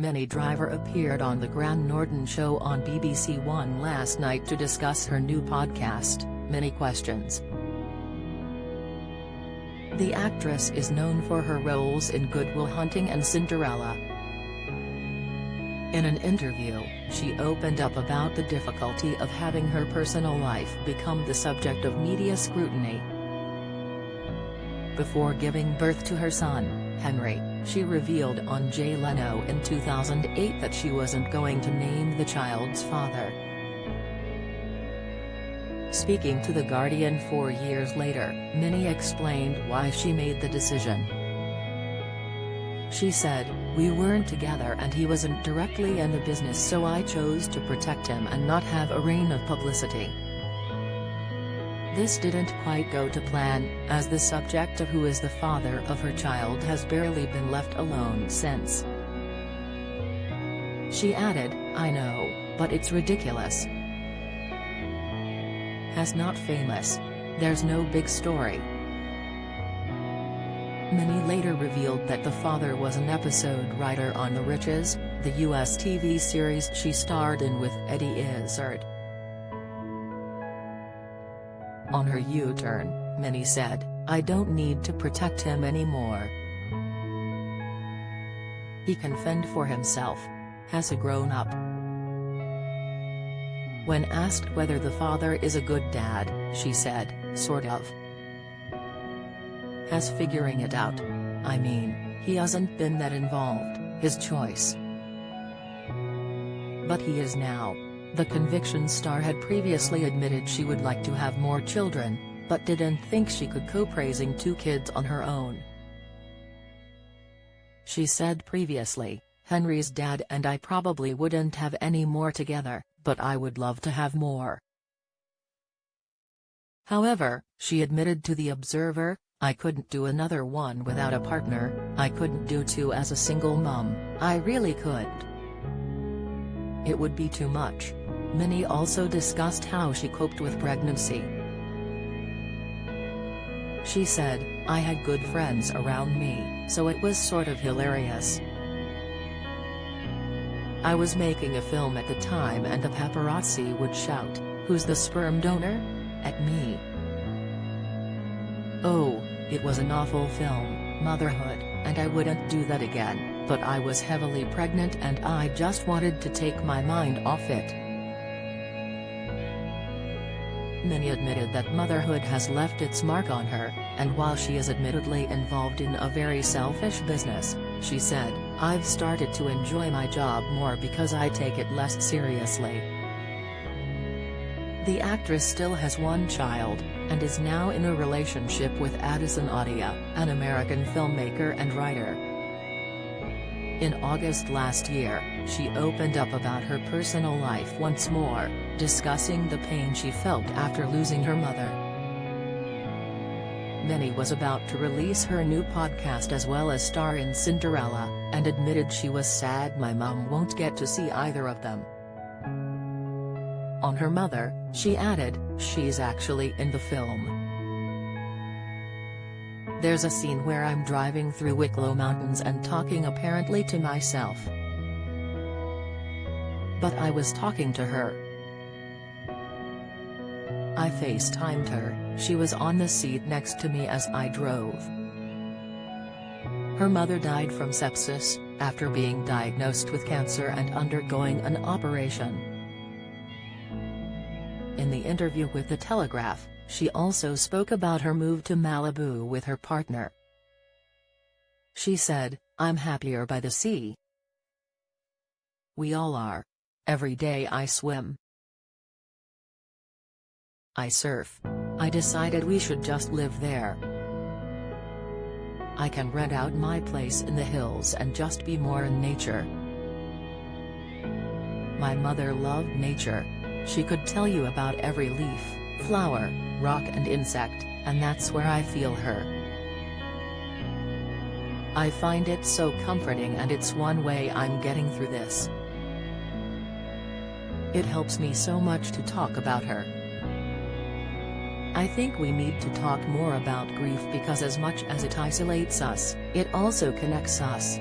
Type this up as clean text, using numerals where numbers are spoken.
Minnie Driver appeared on The Graham Norton Show on BBC One last night to discuss her new podcast, Minnie Questions. The actress is known for her roles in Good Will Hunting and Cinderella. In an interview, she opened up about the difficulty of having her personal life become the subject of media scrutiny. Before giving birth to her son, Henry, she revealed on Jay Leno in 2008 that she wasn't going to name the child's father. Speaking to The Guardian 4 years later, Minnie explained why she made the decision. She said, "We weren't together and he wasn't directly in the business, so I chose to protect him and not have a reign of publicity. This didn't quite go to plan, as the subject of who is the father of her child has barely been left alone since." She added, "I know, but it's ridiculous. Has not famous. There's no big story." Minnie later revealed that the father was an episode writer on The Riches, the US TV series she starred in with Eddie Izzard. On her U-turn, Minnie said, "I don't need to protect him anymore. He can fend for himself. Has a grown-up." When asked whether the father is a good dad, she said, "Sort of. Has figuring it out. I mean, he hasn't been that involved, his choice. But he is now." The Conviction star had previously admitted she would like to have more children, but didn't think she could cope raising 2 kids on her own. She said previously, "Henry's dad and I probably wouldn't have any more together, but I would love to have more." However, she admitted to The Observer, "I couldn't do another one without a partner, I couldn't do 2 as a single mum, I really couldn't. It would be too much." Minnie also discussed how she coped with pregnancy. She said, "I had good friends around me, so it was sort of hilarious. I was making a film at the time and the paparazzi would shout, 'Who's the sperm donor?' at me. Oh, it was an awful film, Motherhood, and I wouldn't do that again, but I was heavily pregnant and I just wanted to take my mind off it." Minnie admitted that motherhood has left its mark on her, and while she is admittedly involved in a very selfish business, she said, "I've started to enjoy my job more because I take it less seriously." The actress still has 1 child, and is now in a relationship with Addison Adia, an American filmmaker and writer. In August last year, she opened up about her personal life once more, discussing the pain she felt after losing her mother. Minnie was about to release her new podcast as well as star in Cinderella, and admitted she was sad my mum won't get to see either of them. On her mother, she added, "She's actually in the film. There's a scene where I'm driving through Wicklow Mountains and talking apparently to myself. But I was talking to her. I FaceTimed her, she was on the seat next to me as I drove. Her mother died from sepsis, after being diagnosed with cancer and undergoing an operation." In the interview with The Telegraph, she also spoke about her move to Malibu with her partner. She said, "I'm happier by the sea. We all are. Every day I swim. I surf. I decided we should just live there. I can rent out my place in the hills and just be more in nature. My mother loved nature. She could tell you about every leaf, flower, rock and insect, and that's where I feel her. I find it so comforting and it's one way I'm getting through this. It helps me so much to talk about her. I think we need to talk more about grief because as much as it isolates us, it also connects us."